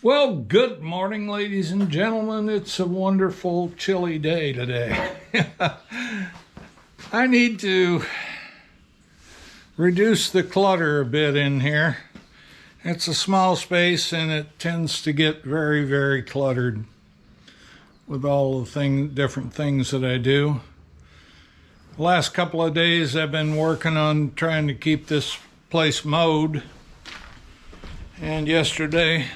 Well, good morning, ladies and gentlemen. It's a wonderful, chilly day today. I need to reduce the clutter a bit in here. It's a small space and it tends to get very, very cluttered with all the different things that I do. The last couple of days I've been working on trying to keep this place mowed. And yesterday,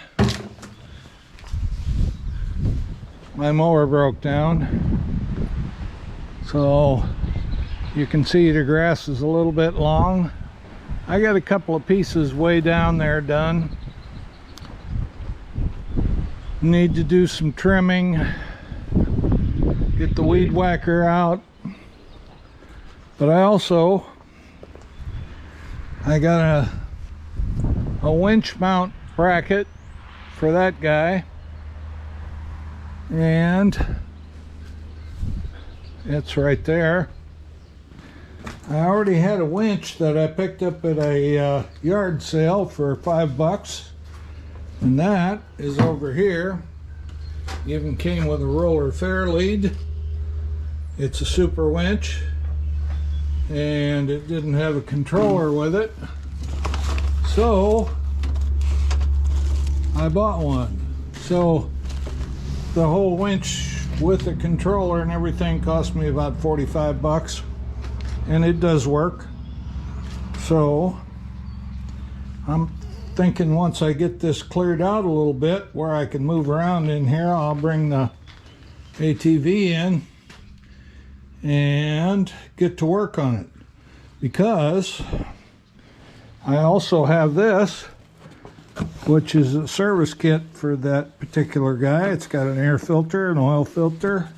my mower broke down, so you can see the grass is a little bit long. I got a couple of pieces way down there done. Need to do some trimming, get the weed whacker out, but I got a winch mount bracket for that guy. And it's right there. I already had a winch that I picked up at a yard sale for $5, and that is over here. Even came with a roller fair lead. It's a super winch, and it didn't have a controller with it, so I bought one. So the whole winch with the controller and everything cost me about $45, and it does work. So I'm thinking once I get this cleared out a little bit where I can move around in here, I'll bring the ATV in and get to work on it, because I also have this, which is a service kit for that particular guy. It's got an air filter, an oil filter,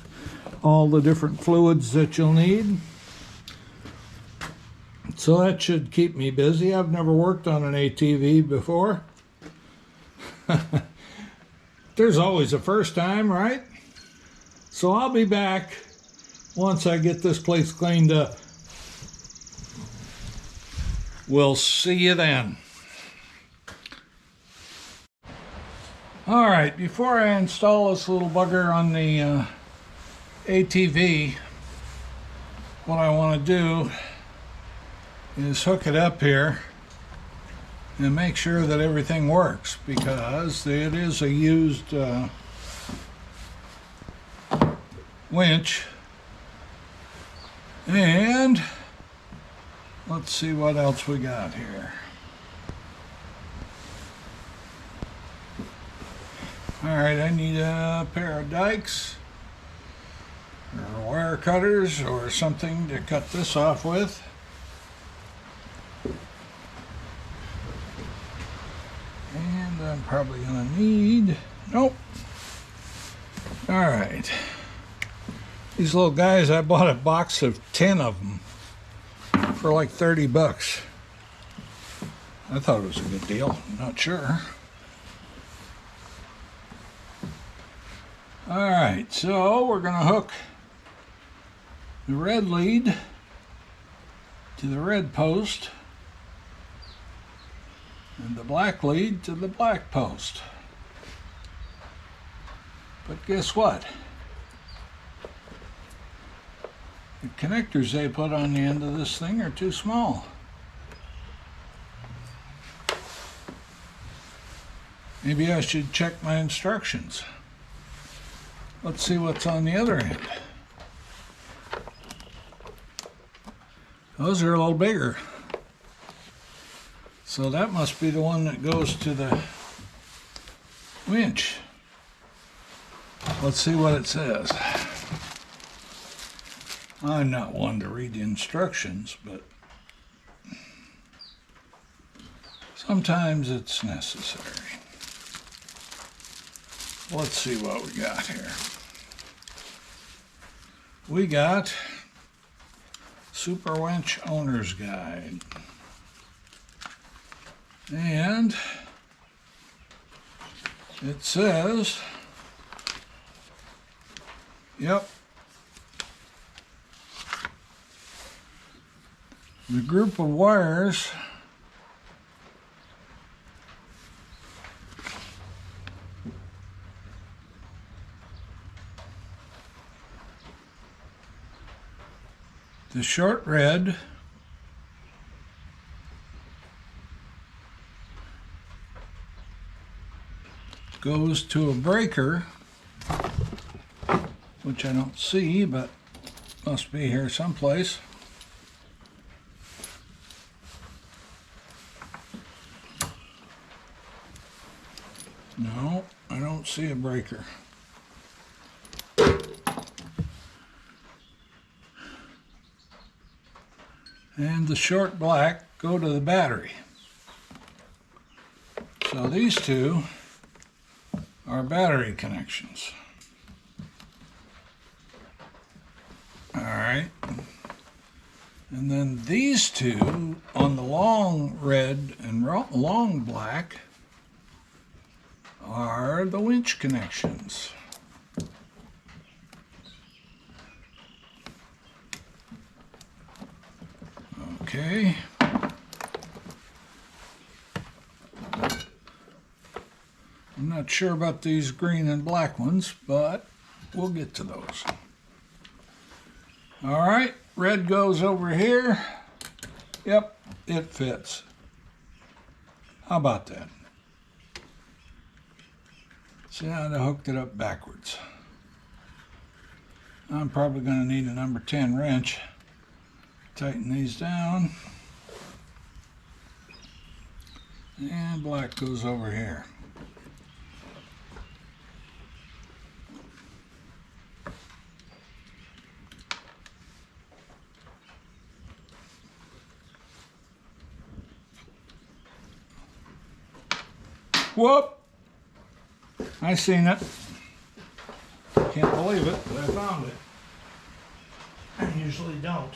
all the different fluids that you'll need. So that should keep me busy. I've never worked on an ATV before. There's always a first time, right? So I'll be back once I get this place cleaned up. We'll see you then. All right, before I install this little bugger on the ATV, what I want to do is hook it up here and make sure that everything works, because it is a used winch. And let's see what else we got here. Alright, I need a pair of dikes or wire cutters or something to cut this off with. And I'm probably going to need... Nope. Alright. These little guys, I bought a box of 10 of them for like $30. I thought it was a good deal. Not sure. Alright, so we're going to hook the red lead to the red post and the black lead to the black post. But guess what? The connectors they put on the end of this thing are too small. Maybe I should check my instructions. Let's see what's on the other end. Those are a little bigger. So that must be the one that goes to the winch. Let's see what it says. I'm not one to read the instructions, but sometimes it's necessary. Let's see what we got here. We got Super Winch Owner's Guide. And it says, yep, the group of wires The short red goes to a breaker, which I don't see, but must be here someplace. No, I don't see a breaker. And the short black go to the battery. So these two are battery connections. All right. And then these two on the long red and long black are the winch connections. Okay. I'm not sure about these green and black ones, but we'll get to those. All right, red goes over here. Yep, it fits. How about that? See how I hooked it up backwards. I'm probably going to need a number 10 wrench. Tighten these down. And black goes over here. Whoop! I seen it. Can't believe it, but I found it. I usually don't.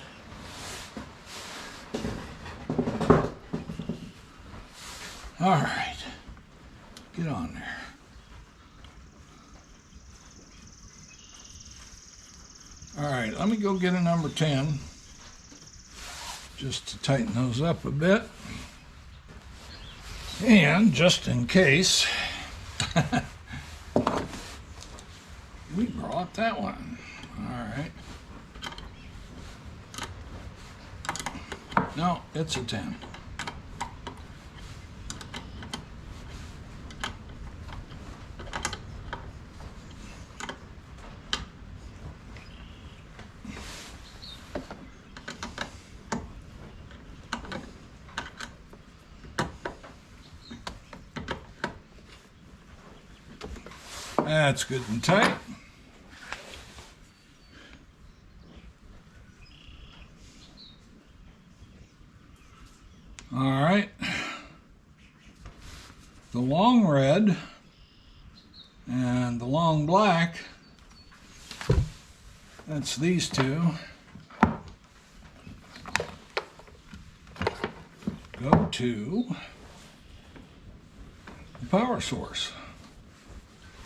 All right, get on there. All right, let me go get a number 10 just to tighten those up a bit. And just in case, we brought that one. All right. No, it's a 10. That's good and tight. All right. The long red and the long black, that's these two, go to the power source.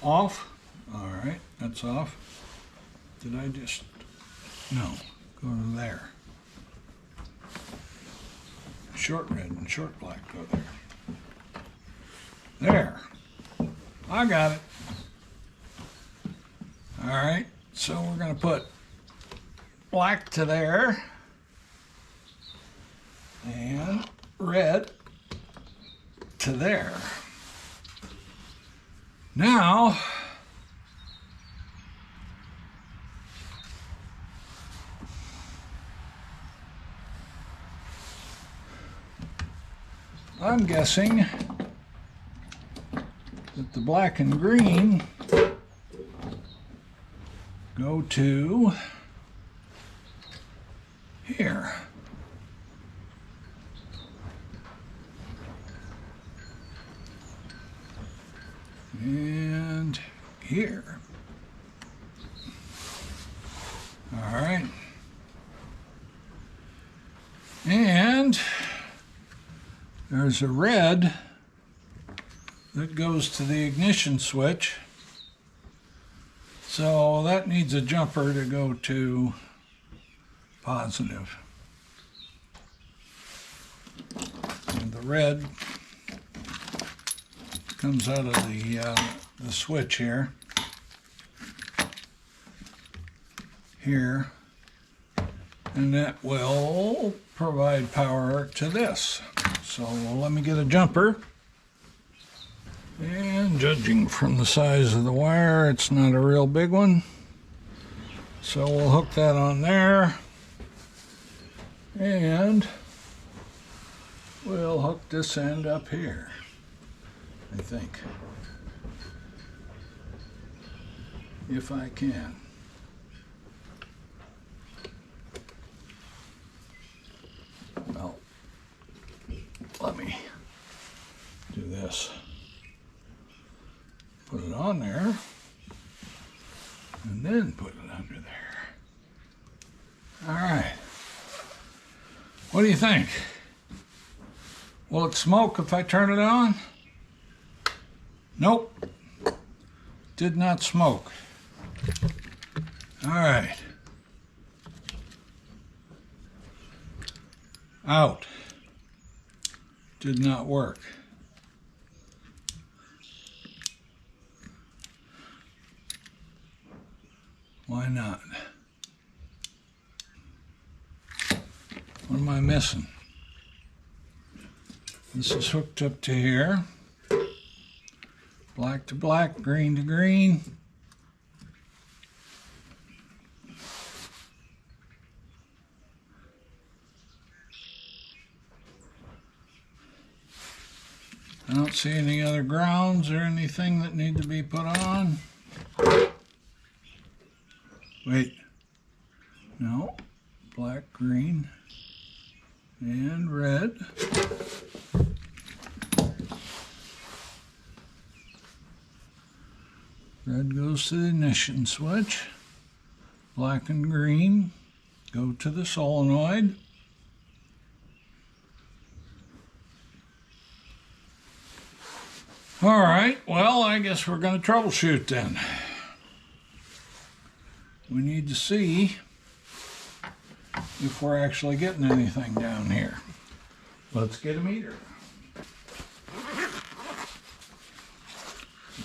Off. All right, that's off. Did I just... No, go to there. Short red and short black go there. There. I got it. All right, so we're going to put black to there and red to there. Now, I'm guessing that the black and green go to here. And here. All right. And there's a red that goes to the ignition switch. So that needs a jumper to go to positive. And the red comes out of the switch here. and that will provide power to this. So let me get a jumper. And judging from the size of the wire, it's not a real big one. So we'll hook that on there. And we'll hook this end up here, I think. If I can. Well, let me do this. Put it on there, and then put it under there. All right. What do you think? Will it smoke if I turn it on? Nope. Did not smoke. All right. Out. Did not work. Why not? What am I missing? This is hooked up to here. Black to black, green to green. I don't see any other grounds or anything that need to be put on. Wait. No. Black, green, and red. Red goes to the ignition switch. Black and green go to the solenoid. All right, well, I guess we're going to troubleshoot then. We need to see if we're actually getting anything down here. Let's get a meter.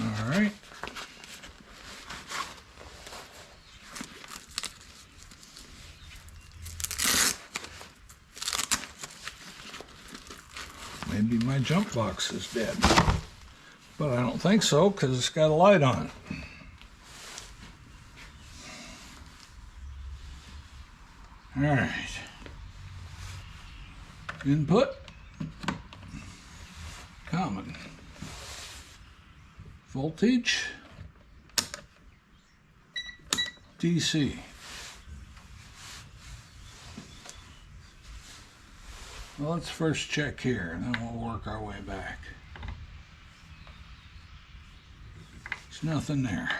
All right. Maybe my jump box is dead. But I don't think so, because it's got a light on it. All right. Input. Common. Voltage. DC. Well, let's first check here, and then we'll work our way back. There's nothing there.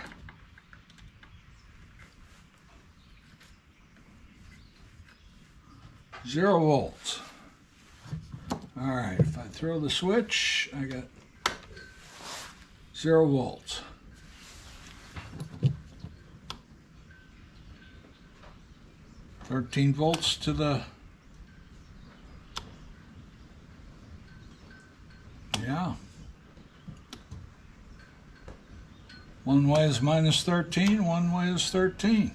Zero volts. All right, if I throw the switch, I got 0 volts. $13 volts to the, yeah. One way is minus 13, one way is 13.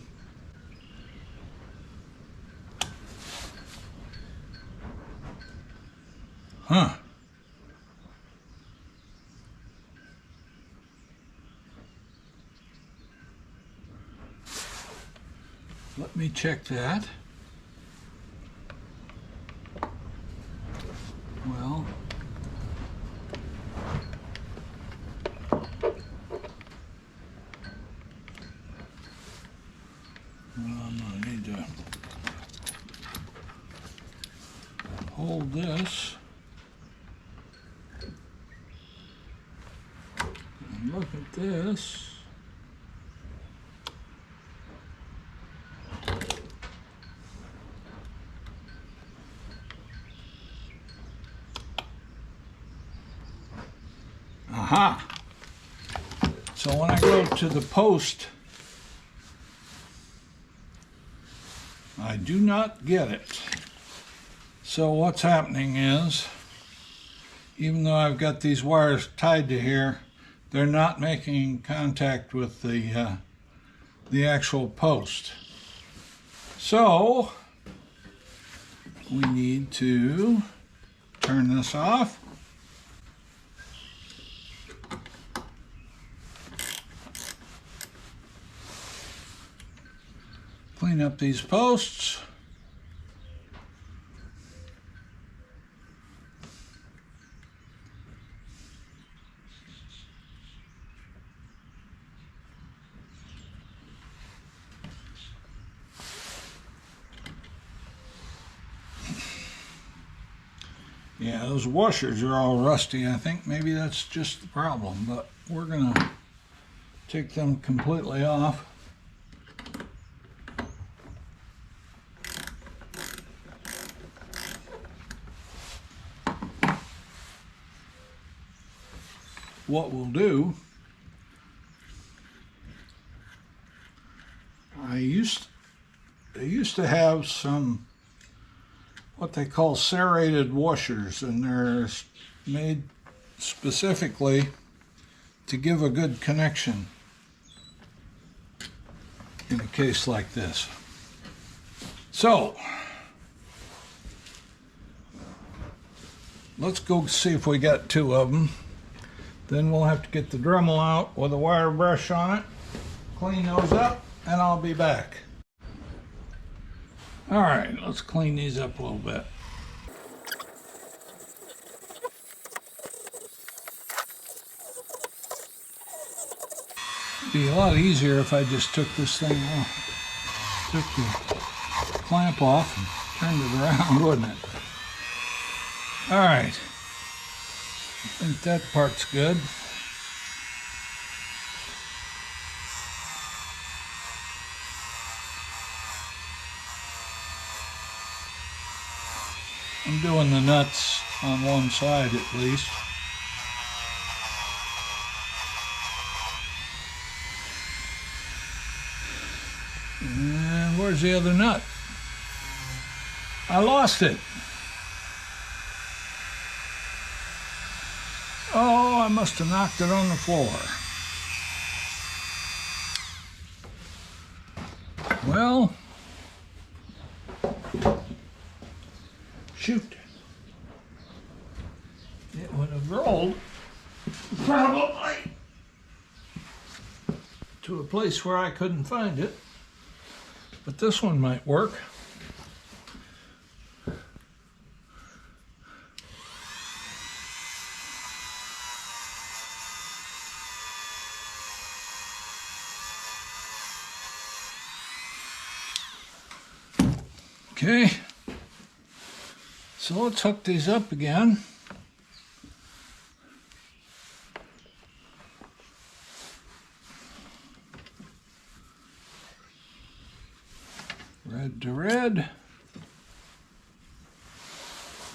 Huh. Let me check that. Well, I'm going to need to hold this and look at this. Aha! So when I go to the post, I do not get it. So what's happening is, even though I've got these wires tied to here, they're not making contact with the actual post. So we need to turn this off. Clean up these posts. Yeah, those washers are all rusty. I think maybe that's just the problem, but we're gonna take them completely off. What we'll do, I used to have some what they call serrated washers, and they're made specifically to give a good connection in a case like this. So let's go see if we got two of them. Then we'll have to get the Dremel out with a wire brush on it, clean those up, and I'll be back. All right, let's clean these up a little bit. It'd be a lot easier if I just took this thing off, took the clamp off and turned it around, wouldn't it? All right, I think that part's good. I'm doing the nuts on one side at least. And where's the other nut? I lost it. Oh, I must have knocked it on the floor. Well, shoot. It would have rolled probably to a place where I couldn't find it, but this one might work. Okay, so let's hook these up again. Red to red.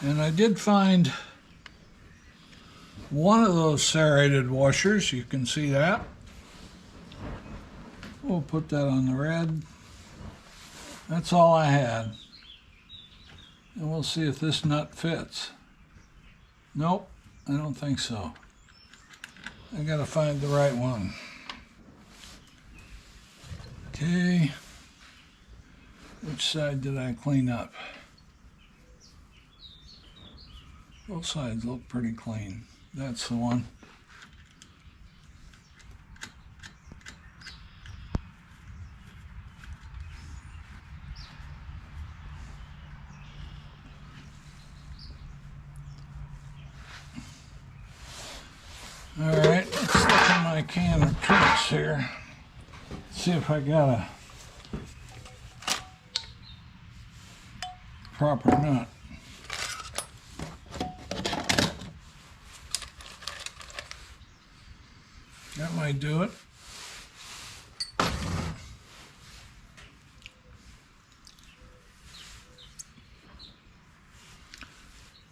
And I did find one of those serrated washers, you can see that. We'll put that on the red. That's all I had. And we'll see if this nut fits. Nope, I don't think so. I gotta find the right one. Okay. Which side did I clean up? Both sides look pretty clean. That's the one. All right, let's look in my can of tricks here. See if I got a proper nut. That might do it.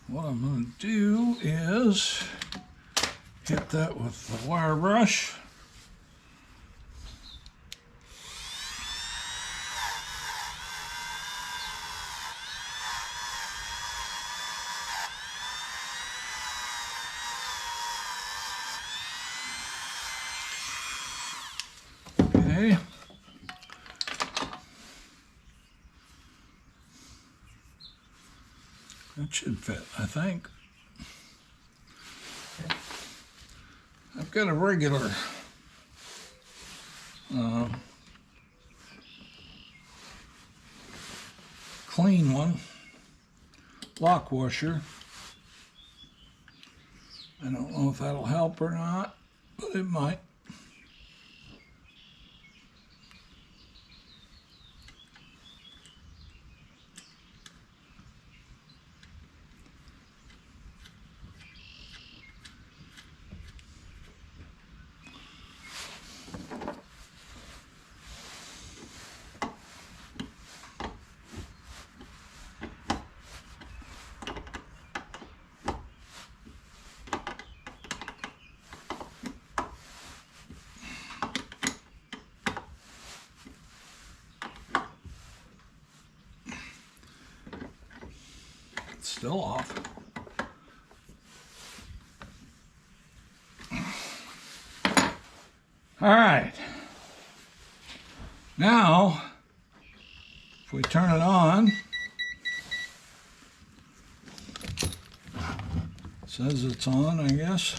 What I'm going to do is hit that with the wire brush. Okay. That should fit, I think. I've got a regular clean one, lock washer. I don't know if that'll help or not, but it might. Still off. All right. Now, if we turn it on, it says it's on, I guess.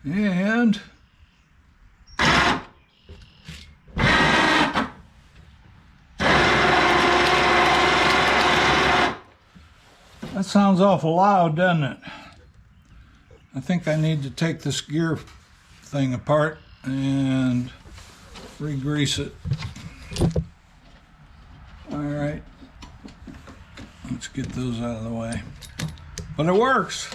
And that sounds awful loud, doesn't it? I think I need to take this gear thing apart and re-grease it. All right, let's get those out of the way. But it works.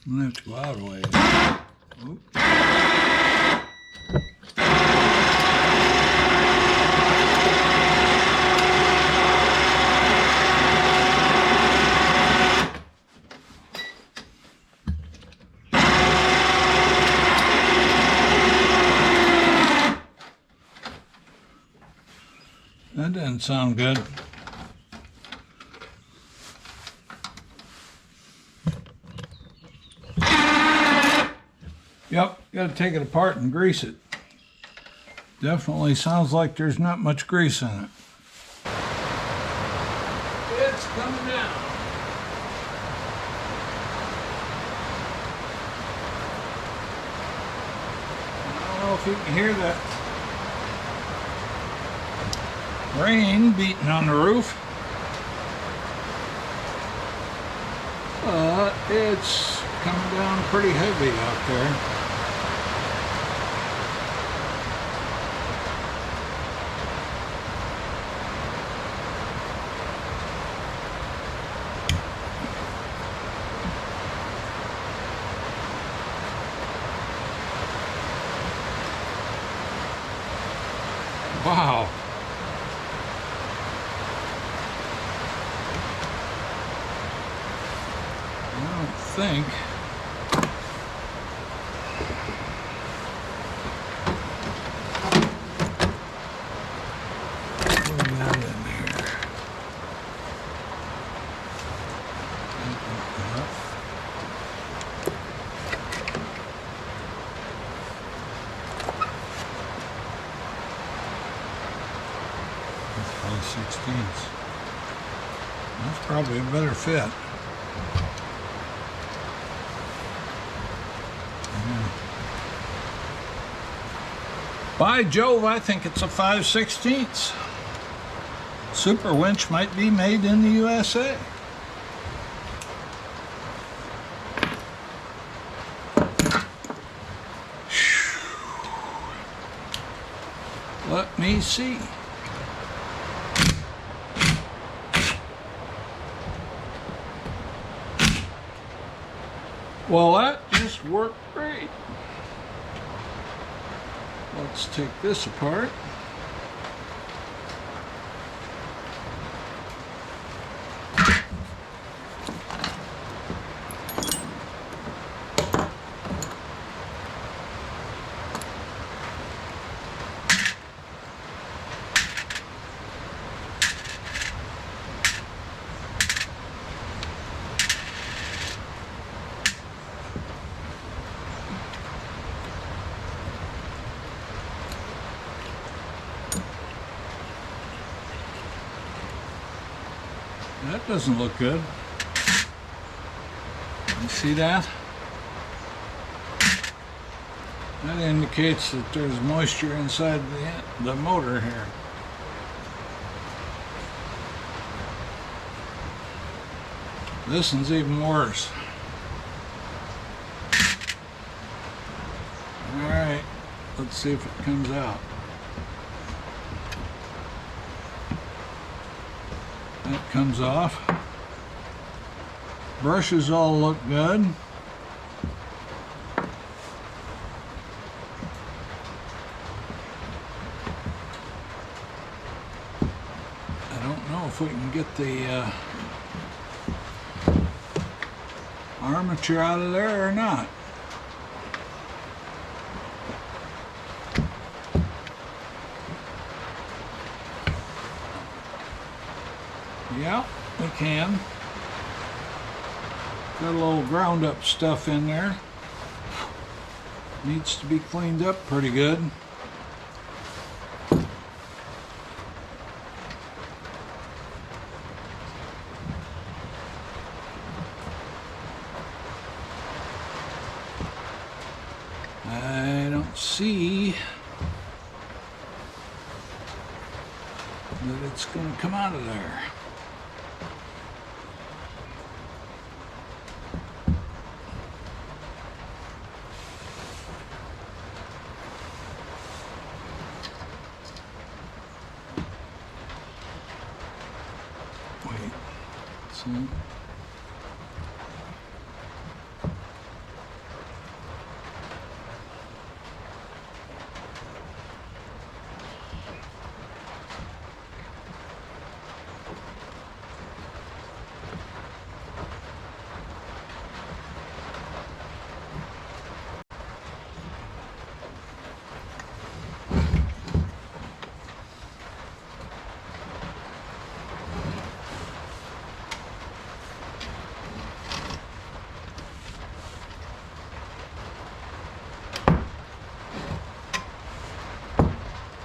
I'm gonna have to go out a ways. Oop. That didn't sound good. Yep, got to take it apart and grease it. Definitely sounds like there's not much grease in it. It's coming down. I don't know if you can hear that rain beating on the roof, but it's coming down pretty heavy out there. Wow. I don't think put that in here. That's probably 16ths. That's probably a better fit. By Jove, I think it's a 5/16. Super winch might be made in the USA. Let me see. Well, that just worked great. Let's take this apart. That doesn't look good. You see that? That indicates that there's moisture inside the motor here. This one's even worse. Alright, let's see if it comes out. That comes off. Brushes all look good. I don't know if we can get the armature out of there or not. Yeah, we can. Got a little ground up stuff in there. Needs to be cleaned up pretty good. I don't see that it's going to come out of there. Wait, see?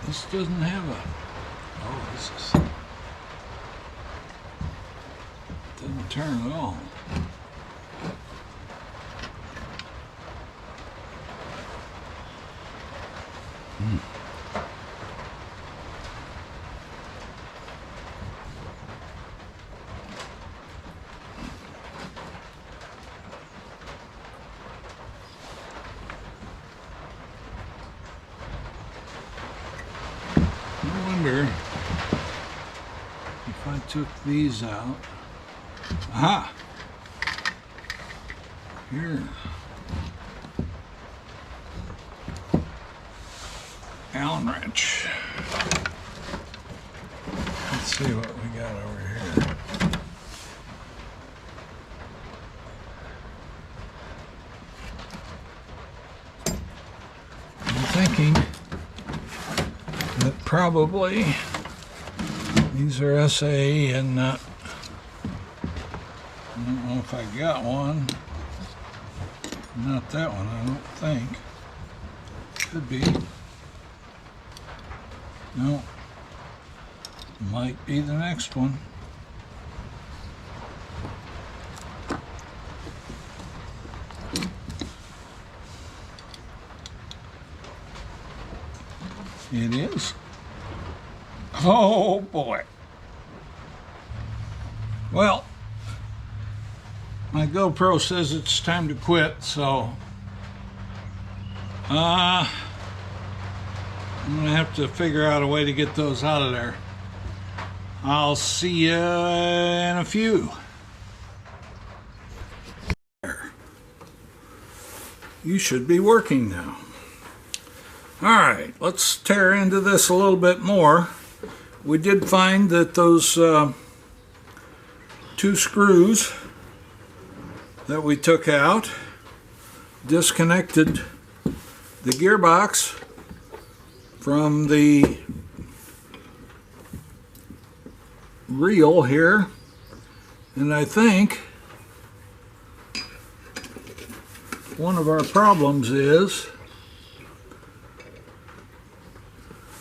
This doesn't have a, oh, this is, doesn't turn at all. If I took these out, aha, here, Allen wrench. Let's see what we got over here. I'm thinking that probably these are SA and not, I don't know if I got one. Not that one, I don't think. Could be. No. Might be the next one. It is. Oh boy. Well, my GoPro says it's time to quit, so I'm gonna have to figure out a way to get those out of there. I'll see you in a few. You should be working now. All right, let's tear into this a little bit more. We did find that those two screws that we took out disconnected the gearbox from the reel here, and I think one of our problems is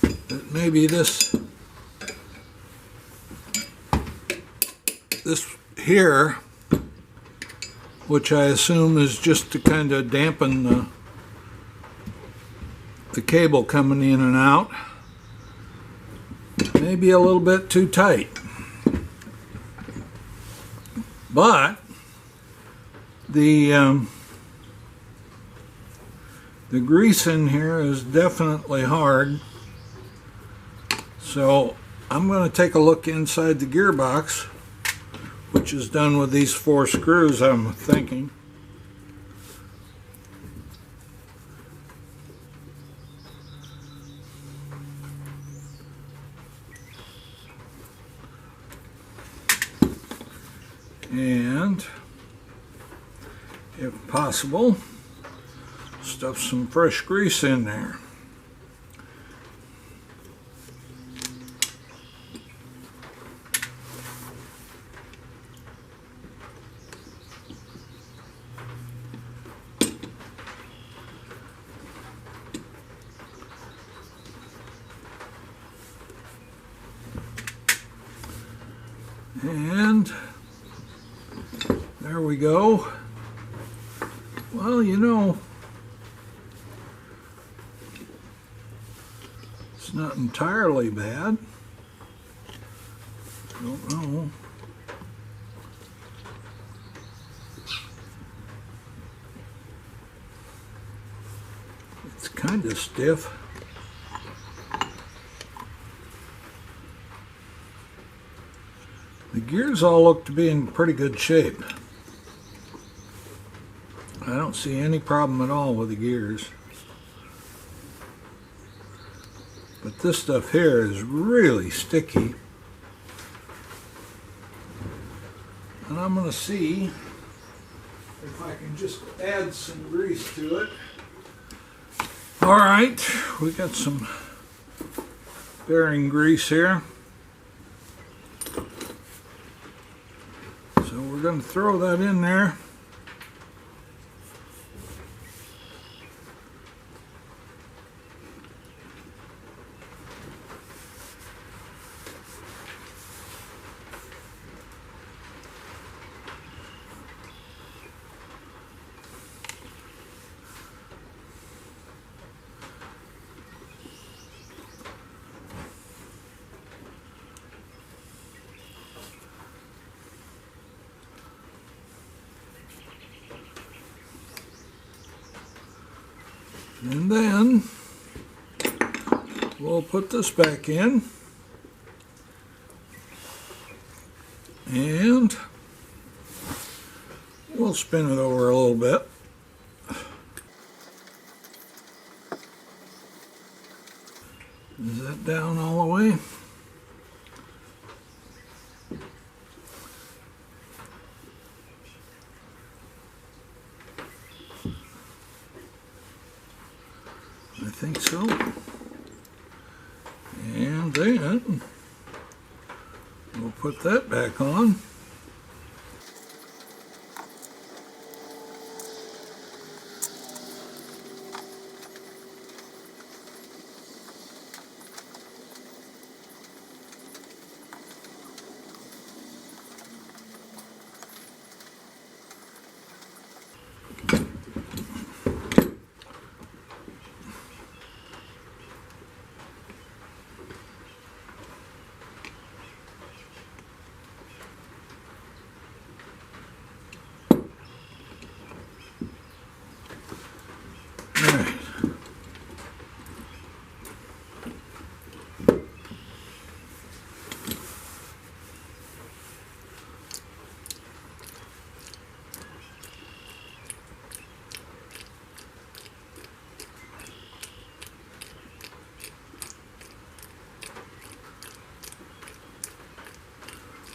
that maybe this this here, which I assume is just to kind of dampen the cable coming in and out, maybe a little bit too tight. But the grease in here is definitely hard, so I'm going to take a look inside the gearbox, which is done with these 4 screws, I'm thinking. And if possible, stuff some fresh grease in there. And there we go. Well, you know, it's not entirely bad. Don't know. It's kind of stiff. The gears all look to be in pretty good shape. I don't see any problem at all with the gears. But this stuff here is really sticky. And I'm going to see if I can just add some grease to it. All right, we got some bearing grease here. So we're going to throw that in there. And then we'll put this back in, and we'll spin it over a little bit. Is that down all the way? I think so. And then we'll put that back on.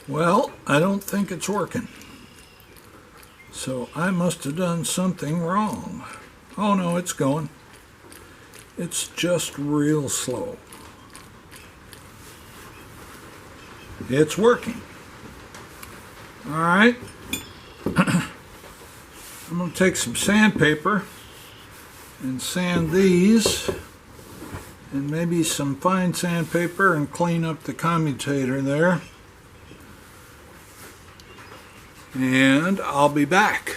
Well, I don't think it's working. So I must have done something wrong. Oh no, it's going. It's just real slow. It's working. All right. I'm going to take some sandpaper and sand these, and maybe some fine sandpaper, and clean up the commutator there. and I'll be back.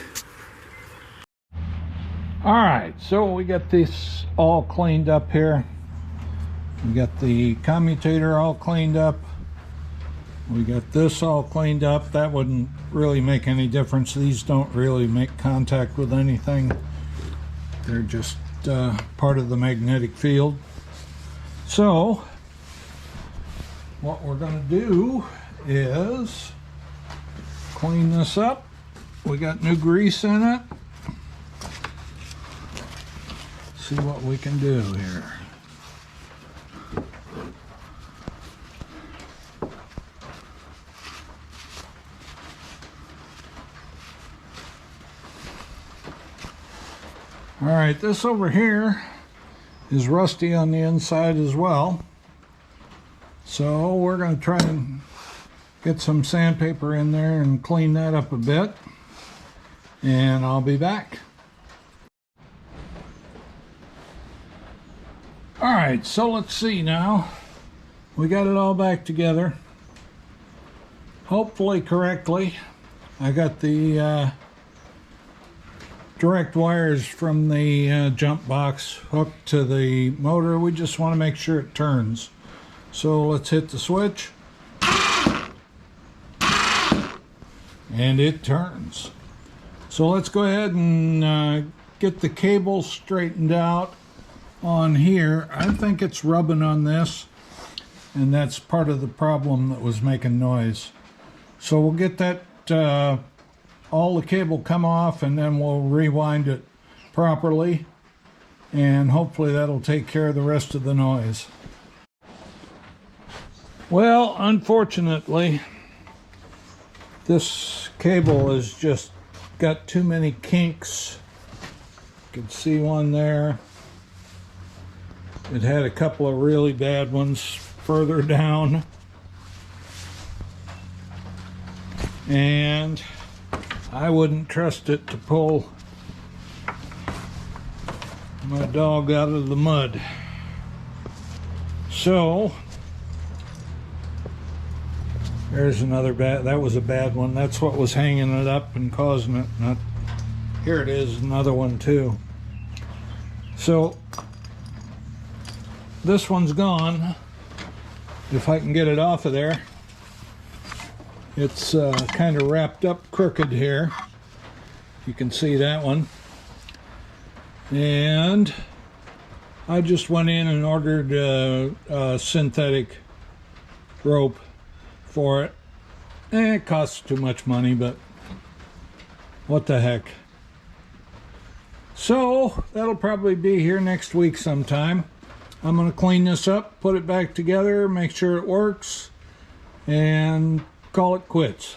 All right, so we got this all cleaned up here. We got the commutator all cleaned up. We got this all cleaned up. That wouldn't really make any difference. These don't really make contact with anything. They're just part of the magnetic field. So what we're going to do is clean this up. We got new grease in it. See what we can do here. All right, this over here is rusty on the inside as well. So we're going to try and get some sandpaper in there and clean that up a bit. And I'll be back. All right, so let's see now. We got it all back together. Hopefully correctly. I got the direct wires from the jump box hooked to the motor. We just want to make sure it turns. So let's hit the switch. And it turns. So let's go ahead and get the cable straightened out on here. I think it's rubbing on this, and that's part of the problem that was making noise. So we'll get that all the cable come off, and then we'll rewind it properly, and hopefully that'll take care of the rest of the noise. Well, unfortunately, this cable has just got too many kinks. You can see one there. It had a couple of really bad ones further down. And I wouldn't trust it to pull my dog out of the mud. So there's another bad, that was a bad one. That's what was hanging it up and causing it. Here it is, another one too. So this one's gone. If I can get it off of there. It's kind of wrapped up crooked here. You can see that one. And I just went in and ordered a synthetic rope for it. It costs too much money, but what the heck. So that'll probably be here next week sometime. I'm going to clean this up, put it back together, make sure it works, and call it quits.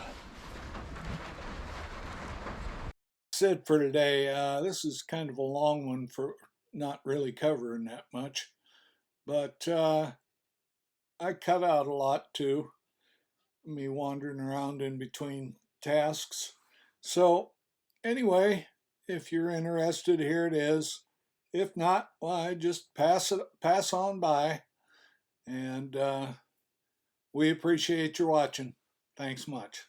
That's it for today. This is kind of a long one for not really covering that much, but I cut out a lot too, me wandering around in between tasks. So anyway, if you're interested, here it is. If not, well, I just pass on by, and we appreciate your watching. Thanks much.